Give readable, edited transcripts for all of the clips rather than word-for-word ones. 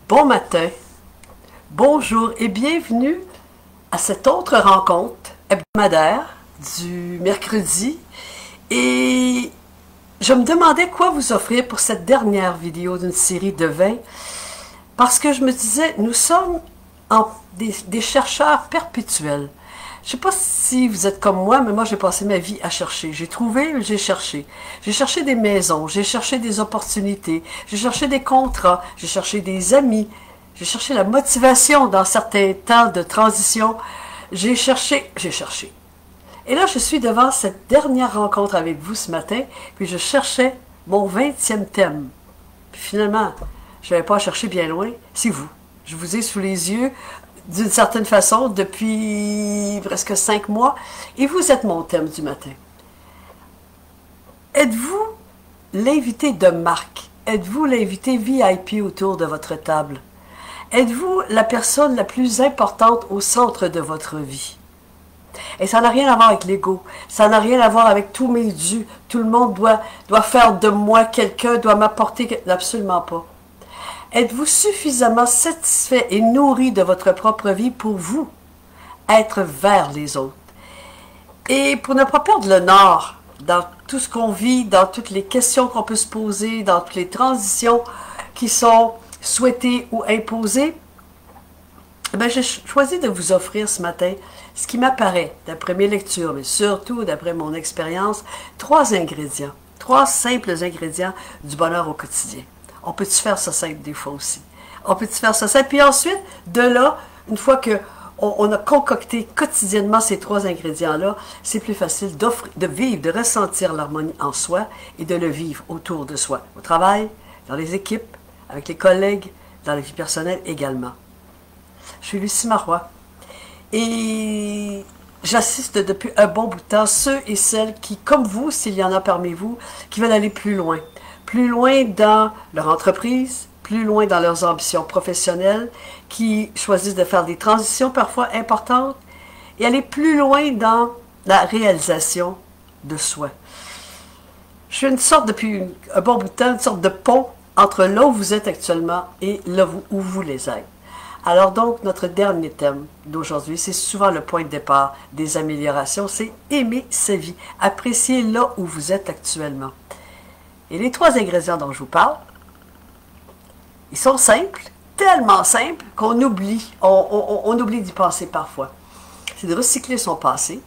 Bon matin, bonjour et bienvenue à cette autre rencontre hebdomadaire du mercredi. Et je me demandais quoi vous offrir pour cette dernière vidéo d'une série de 20, parce que je me disais, nous sommes des chercheurs perpétuels. Je ne sais pas si vous êtes comme moi, mais moi j'ai passé ma vie à chercher. J'ai trouvé, j'ai cherché. J'ai cherché des maisons, j'ai cherché des opportunités, j'ai cherché des contrats, j'ai cherché des amis, j'ai cherché la motivation dans certains temps de transition. J'ai cherché. Et là, je suis devant cette dernière rencontre avec vous ce matin, puis je cherchais mon 20e thème. Puis finalement, je n'avais pas à chercher bien loin, c'est vous. Je vous ai sous les yeux, d'une certaine façon, depuis presque 5 mois, et vous êtes mon thème du matin. Êtes-vous l'invité de marque? Êtes-vous l'invité VIP autour de votre table? Êtes-vous la personne la plus importante au centre de votre vie? Et ça n'a rien à voir avec l'ego, ça n'a rien à voir avec tous mes dus. Tout le monde doit faire de moi quelqu'un, doit m'apporter... Absolument pas. Êtes-vous suffisamment satisfait et nourri de votre propre vie pour vous être vers les autres? Et pour ne pas perdre le nord dans tout ce qu'on vit, dans toutes les questions qu'on peut se poser, dans toutes les transitions qui sont souhaitées ou imposées, j'ai choisi de vous offrir ce matin ce qui m'apparaît, d'après mes lectures, mais surtout d'après mon expérience, 3 ingrédients, 3 simples ingrédients du bonheur au quotidien. On peut-tu faire ça simple des fois aussi? On peut-tu faire ça simple? Puis ensuite, de là, une fois qu'on a concocté quotidiennement ces 3 ingrédients-là, c'est plus facile de vivre, de ressentir l'harmonie en soi et de le vivre autour de soi, au travail, dans les équipes, avec les collègues, dans la vie personnelle également. Je suis Lucie Marois et j'assiste depuis un bon bout de temps ceux et celles qui, comme vous, s'il y en a parmi vous, qui veulent aller plus loin dans leur entreprise, plus loin dans leurs ambitions professionnelles, qui choisissent de faire des transitions parfois importantes et aller plus loin dans la réalisation de soi. Je suis une sorte, depuis un bon bout de temps, une sorte de pont entre là où vous êtes actuellement et là où vous voulez être. Alors donc, notre dernier thème d'aujourd'hui, c'est souvent le point de départ des améliorations, c'est aimer sa vie, apprécier là où vous êtes actuellement. Et les 3 ingrédients dont je vous parle, ils sont simples, tellement simples qu'on oublie, on oublie d'y penser parfois. C'est de recycler son passé,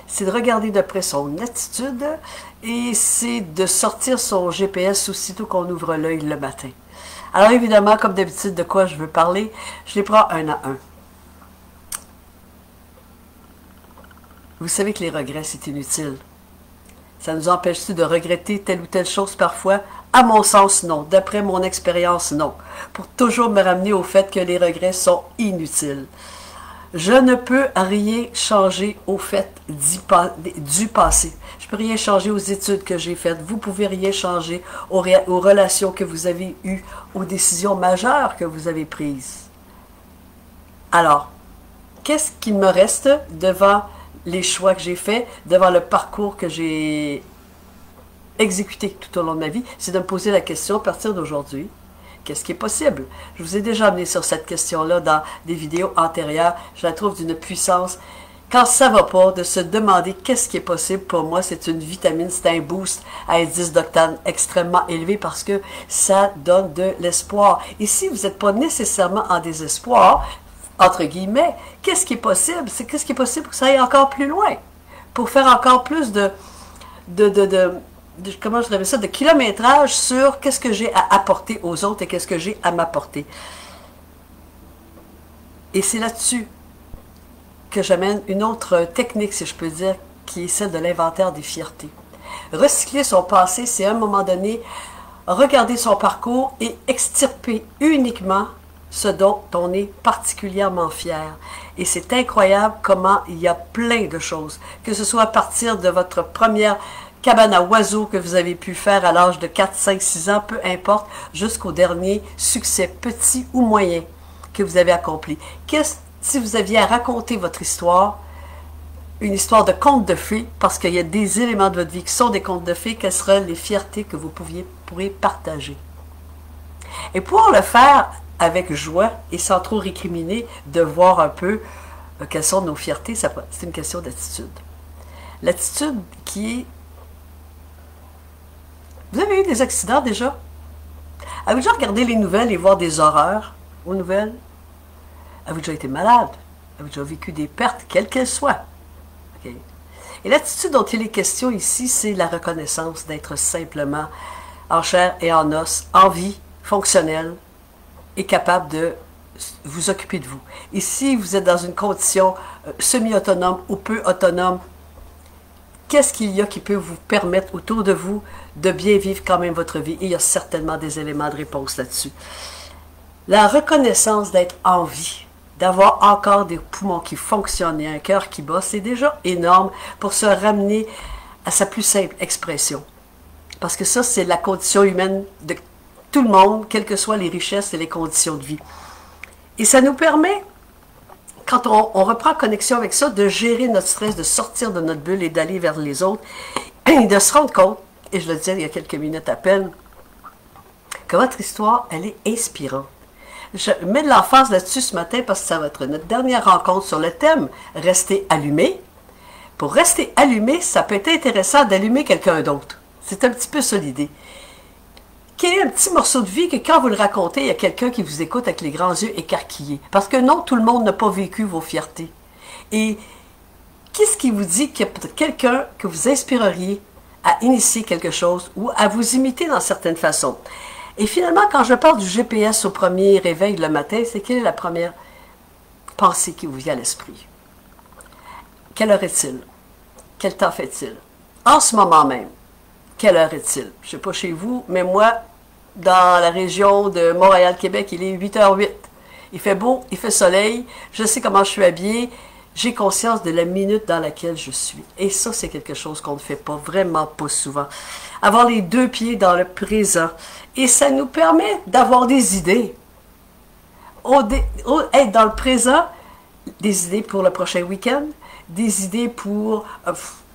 c'est de regarder de près son attitude et c'est de sortir son GPS aussitôt qu'on ouvre l'œil le matin. Alors évidemment, comme d'habitude, de quoi je veux parler, je les prends un à un. Vous savez que les regrets, c'est inutile. Ça nous empêche-t-il de regretter telle ou telle chose parfois? À mon sens, non. D'après mon expérience, non. Pour toujours me ramener au fait que les regrets sont inutiles. Je ne peux rien changer au fait du passé. Je ne peux rien changer aux études que j'ai faites. Vous ne pouvez rien changer aux relations que vous avez eues, aux décisions majeures que vous avez prises. Alors, qu'est-ce qu'il me reste devant les choix que j'ai faits, devant le parcours que j'ai exécuté tout au long de ma vie? C'est de me poser la question à partir d'aujourd'hui. Qu'est-ce qui est possible? Je vous ai déjà amené sur cette question-là dans des vidéos antérieures. Je la trouve d'une puissance. Quand ça ne va pas, de se demander qu'est-ce qui est possible, pour moi, c'est une vitamine, c'est un boost à indice d'octane extrêmement élevé parce que ça donne de l'espoir. Et si vous n'êtes pas nécessairement en désespoir, entre guillemets, qu'est-ce qui est possible? C'est qu'est-ce qui est possible pour que ça aille encore plus loin? Pour faire encore plus comment je dirais ça, de kilométrage sur qu'est-ce que j'ai à apporter aux autres et qu'est-ce que j'ai à m'apporter. Et c'est là-dessus que j'amène une autre technique, si je peux dire, qui est celle de l'inventaire des fiertés. Recycler son passé, c'est à un moment donné regarder son parcours et extirper uniquement ce dont on est particulièrement fier. Et c'est incroyable comment il y a plein de choses, que ce soit à partir de votre première cabane à oiseaux que vous avez pu faire à l'âge de 4, 5, 6 ans, peu importe, jusqu'au dernier succès, petit ou moyen, que vous avez accompli. Si vous aviez à raconter votre histoire, une histoire de conte de fées, parce qu'il y a des éléments de votre vie qui sont des contes de fées, quelles seraient les fiertés que vous pourriez partager? Et pour le faire avec joie et sans trop récriminer, de voir un peu quelles sont nos fiertés. C'est une question d'attitude. L'attitude qui est... Vous avez eu des accidents déjà? Avez-vous déjà regardé les nouvelles et voir des horreurs aux nouvelles? Avez-vous déjà été malade? Avez-vous déjà vécu des pertes, quelles qu'elles soient? Okay. Et l'attitude dont il est question ici, c'est la reconnaissance d'être simplement en chair et en os, en vie, fonctionnelle et capable de vous occuper de vous. Et si vous êtes dans une condition semi-autonome ou peu autonome, qu'est-ce qu'il y a qui peut vous permettre autour de vous de bien vivre quand même votre vie? Et il y a certainement des éléments de réponse là-dessus. La reconnaissance d'être en vie, d'avoir encore des poumons qui fonctionnent et un cœur qui bat, c'est déjà énorme pour se ramener à sa plus simple expression. Parce que ça, c'est la condition humaine de tout le monde, quelles que soient les richesses et les conditions de vie. Et ça nous permet, quand on reprend connexion avec ça, de gérer notre stress, de sortir de notre bulle et d'aller vers les autres, et de se rendre compte, et je le disais il y a quelques minutes à peine, que votre histoire, elle est inspirante. Je mets de l'emphase là-dessus ce matin parce que ça va être notre dernière rencontre sur le thème « Rester allumé ». Pour rester allumé, ça peut être intéressant d'allumer quelqu'un d'autre. C'est un petit peu ça l'idée. Quel est un petit morceau de vie que quand vous le racontez, il y a quelqu'un qui vous écoute avec les grands yeux écarquillés. Parce que non, tout le monde n'a pas vécu vos fiertés. Et qu'est-ce qui vous dit qu'il y a peut-être quelqu'un que vous inspireriez à initier quelque chose ou à vous imiter dans certaines façons? Et finalement, quand je parle du GPS au premier réveil le matin, c'est quelle est la première pensée qui vous vient à l'esprit? Quelle heure est-il? Quel temps fait-il? En ce moment même, quelle heure est-il? Je ne sais pas chez vous, mais moi, dans la région de Montréal-Québec, il est 8h08. Il fait beau, il fait soleil, je sais comment je suis habillée, j'ai conscience de la minute dans laquelle je suis. Et ça, c'est quelque chose qu'on ne fait pas, vraiment pas souvent. Avoir les deux pieds dans le présent. Et ça nous permet d'avoir des idées. Être dans le présent, des idées pour le prochain week-end, des idées pour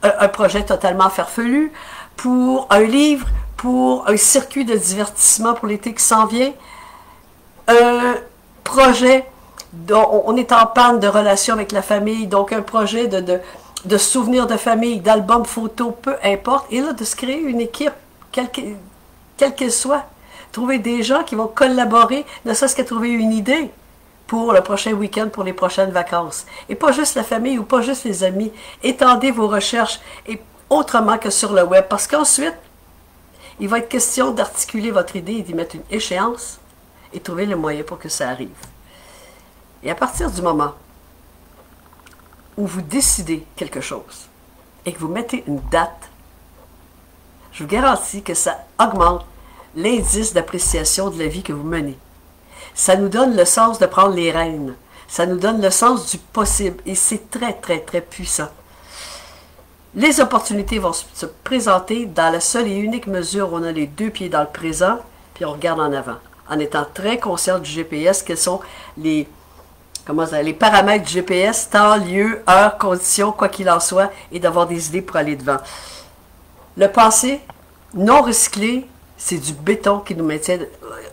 un projet totalement farfelu, pour un livre, pour un circuit de divertissement pour l'été qui s'en vient, un projet dont on est en panne de relation avec la famille, donc un projet de souvenirs de famille, d'albums photos, peu importe, et là, de se créer une équipe, quelle qu'elle soit. Trouver des gens qui vont collaborer, ne serait-ce qu'à trouver une idée pour le prochain week-end, pour les prochaines vacances. Et pas juste la famille ou pas juste les amis. Étendez vos recherches et autrement que sur le web, parce qu'ensuite, il va être question d'articuler votre idée et d'y mettre une échéance et trouver le moyen pour que ça arrive. Et à partir du moment où vous décidez quelque chose et que vous mettez une date, je vous garantis que ça augmente l'indice d'appréciation de la vie que vous menez. Ça nous donne le sens de prendre les rênes. Ça nous donne le sens du possible. Et c'est très, très, très puissant. Les opportunités vont se présenter dans la seule et unique mesure où on a les deux pieds dans le présent, puis on regarde en avant. En étant très conscient du GPS, quels sont les paramètres du GPS, temps, lieu, heure, conditions, quoi qu'il en soit, et d'avoir des idées pour aller devant. Le passé, non recyclé, c'est du béton qui nous maintient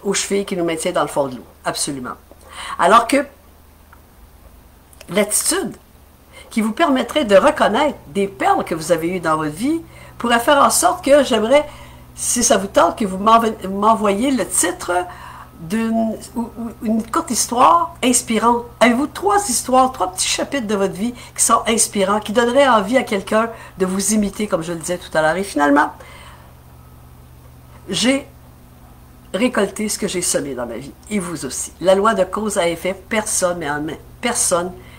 aux chevilles, qui nous maintient dans le fond de l'eau. Absolument. Alors que l'attitude qui vous permettrait de reconnaître des perles que vous avez eues dans votre vie pourrait faire en sorte que j'aimerais, si ça vous tente, que vous m'envoyiez le titre d'une courte histoire inspirante. Avez-vous trois petits chapitres de votre vie qui sont inspirants, qui donneraient envie à quelqu'un de vous imiter, comme je le disais tout à l'heure? Et finalement, j'ai récolté ce que j'ai semé dans ma vie. Et vous aussi. La loi de cause à effet, personne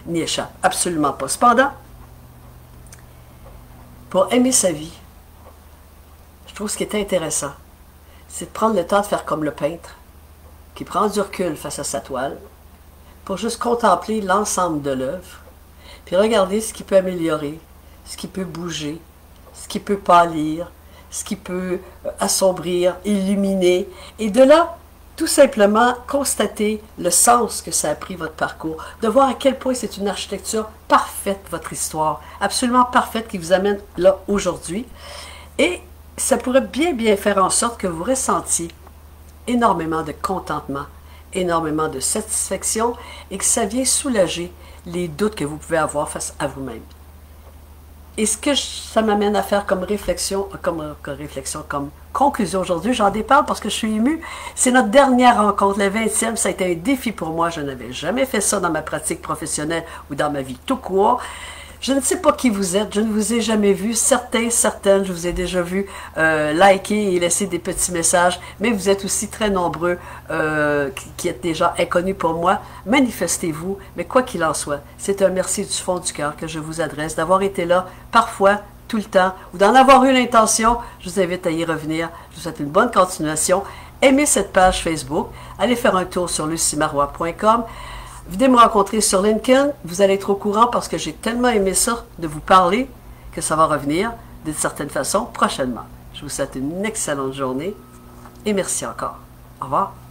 n'y échappe. Absolument pas. Cependant, pour aimer sa vie, je trouve ce qui est intéressant, c'est de prendre le temps de faire comme le peintre, qui prend du recul face à sa toile, pour juste contempler l'ensemble de l'œuvre, puis regarder ce qui peut améliorer, ce qui peut bouger, ce qui peut pâlir, ce qui peut assombrir, illuminer, et de là, tout simplement constater le sens que ça a pris votre parcours, de voir à quel point c'est une architecture parfaite, votre histoire, absolument parfaite, qui vous amène là aujourd'hui, et ça pourrait bien faire en sorte que vous ressentiez énormément de contentement énormément de satisfaction et que ça vient soulager les doutes que vous pouvez avoir face à vous-même. Et ce que ça m'amène à faire comme réflexion, comme conclusion aujourd'hui, j'en déparle parce que je suis émue, c'est notre dernière rencontre, la 20e, ça a été un défi pour moi, je n'avais jamais fait ça dans ma pratique professionnelle ou dans ma vie tout court. Je ne sais pas qui vous êtes, je ne vous ai jamais vu, certaines, je vous ai déjà vu liker et laisser des petits messages, mais vous êtes aussi très nombreux qui êtes déjà inconnus pour moi. Manifestez-vous, mais quoi qu'il en soit, c'est un merci du fond du cœur que je vous adresse d'avoir été là, parfois, tout le temps, ou d'en avoir eu l'intention. Je vous invite à y revenir. Je vous souhaite une bonne continuation. Aimez cette page Facebook, allez faire un tour sur luciemarois.com. Venez me rencontrer sur LinkedIn, vous allez être au courant parce que j'ai tellement aimé ça, de vous parler, que ça va revenir d'une certaine façon prochainement. Je vous souhaite une excellente journée et merci encore. Au revoir.